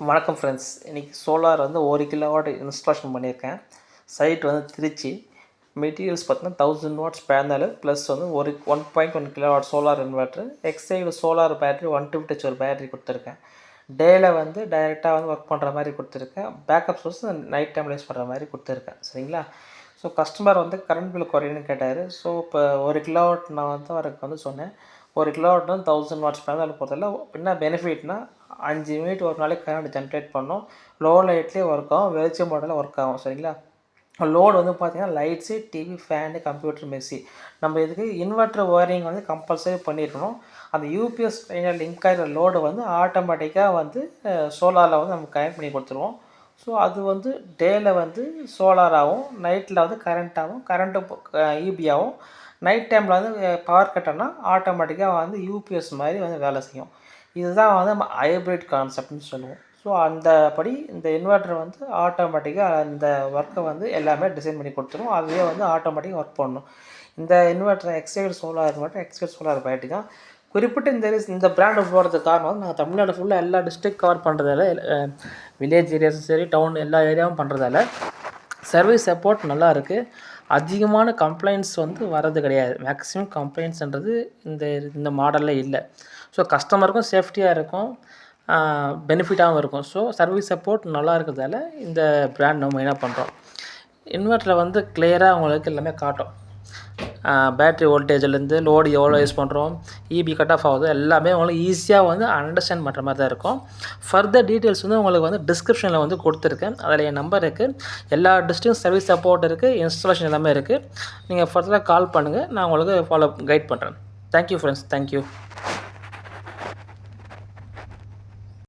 வணக்கம் ஃப்ரெண்ட்ஸ். இன்றைக்கி சோலார் வந்து 1 கிலோவாட் இன்ஸ்டாலேஷன் பண்ணியிருக்கேன். சைட் வந்து திருச்சி. மெட்டீரியல்ஸ் பார்த்தீங்கன்னா 1000 வாட்ஸ் பேனல் ப்ளஸ் வந்து 1.1 kilowatt solar inverter, எக்ஸைடு solar battery 150 ஒரு பேட்டரி கொடுத்துருக்கேன். டேயில் வந்து டைரெக்டாக வந்து ஒர்க் பண்ணுற மாதிரி கொடுத்துருக்கேன். பேக்கப் சோர்ஸ் நைட் டைமில் யூஸ் பண்ணுற மாதிரி கொடுத்துருக்கேன். சரிங்களா? ஸோ கஸ்டமர் வந்து கரண்ட் பில் குறையுன்னு கேட்டார். ஸோ இப்போ 1 கிலோவாட் நான் வந்து அவருக்கு வந்து சொன்னேன். 1 கிலோவாட் வந்து 1000 வாட்ஸ் பேனல் போகிறதில்ல. என்ன பெனிஃபிட்னா 5 யூனிட் ஒரு நாளைக்கு கரண்ட் ஜென்ரேட் பண்ணோம். லோ லைட்லேயே ஒர்க் ஆகும், வெளிச்சம் மாடலில் ஒர்க் ஆகும். சரிங்களா? லோடு வந்து பார்த்திங்கன்னா lights, TV, fan, computer, Messi. நம்ம இதுக்கு இன்வெர்ட்டர் ஒயரிங் வந்து கம்பல்சரி பண்ணியிருக்கணும். அந்த யூபிஎஸ் லைனில் லிங்க் ஆகிற லோடு வந்து ஆட்டோமேட்டிக்காக வந்து சோலாரில் வந்து நம்ம கனெக்ட் பண்ணி கொடுத்துருவோம். ஸோ அது வந்து டேயில் வந்து சோலாராகவும், நைட்டில் வந்து கரண்ட்டு ஈபியாகவும், நைட் டைமில் வந்து பவர் கட்டனா ஆட்டோமேட்டிக்காக வந்து யூபிஎஸ் மாதிரி வந்து வேலை செய்யும். இதுதான் வந்து நம்ம ஹைப்ரிட் கான்செப்ட்னு சொல்லுவோம். ஸோ அந்தபடி இந்த இன்வெர்ட்டர் வந்து ஆட்டோமேட்டிக்காக அந்த ஒர்க்கை வந்து எல்லாமே டிசைன் பண்ணி கொடுத்துரும். அதுவே வந்து ஆட்டோமேட்டிக்காக ஒர்க் பண்ணணும். இந்த inverter எக்ஸைடு solar inverter, எக்ஸைடு solar battery தான். குறிப்பிட்ட இந்த பிராண்டு போகிறதுக்கு காரணம் வந்து நாங்கள் தமிழ்நாடு ஃபுல்லாக எல்லா டிஸ்ட்ரிக்ட் கவர் பண்ணுறதால, வில்லேஜ் ஏரியாஸும் சரி, டவுன் எல்லா ஏரியாவும் பண்ணுறதால சர்வீஸ் சப்போர்ட் நல்லா இருக்குது. அதிகமான கம்ப்ளைண்ட்ஸ் வந்து வர்றது கிடையாது. மேக்ஸிமம் கம்ப்ளைண்ட்ஸ்ன்றது இந்த மாடலில் இல்லை. ஸோ கஸ்டமருக்கும் சேஃப்டியாக இருக்கும், பெனிஃபிட்டாகவும் இருக்கும். ஸோ சர்வீஸ் சப்போர்ட் நல்லா இருக்கிறதால இந்த பிராண்ட் நம்ம மெயினாக பண்ணுறோம். இன்வெர்ட்டரில் வந்து கிளியராக உங்களுக்கு எல்லாமே காட்டும். பேட்ரி வோல்டேஜ்லேருந்து லோடு எவ்வளோ யூஸ் பண்ணுறோம், இபி கட் ஆஃப் ஆகுது, எல்லாமே உங்களுக்கு ஈஸியாக வந்து அண்டர்ஸ்டாண்ட் பண்ணுற மாதிரி தான் இருக்கும். ஃபர்தர் டீட்டெயில்ஸ் வந்து உங்களுக்கு வந்து டிஸ்கிரிப்ஷனில் வந்து கொடுத்துருக்கேன். அதில் என் நம்பர் இருக்குது. எல்லா டிஸ்ட்ரிக்ட் சர்வீஸ் சப்போர்ட் இருக்குது, இன்ஸ்டாலேஷன் எல்லாமே இருக்குது. நீங்கள் ஃபர்தராக கால் பண்ணுங்கள், நான் உங்களுக்கு கைட் பண்ணுறேன். Thank you friends. தேங்க்யூ.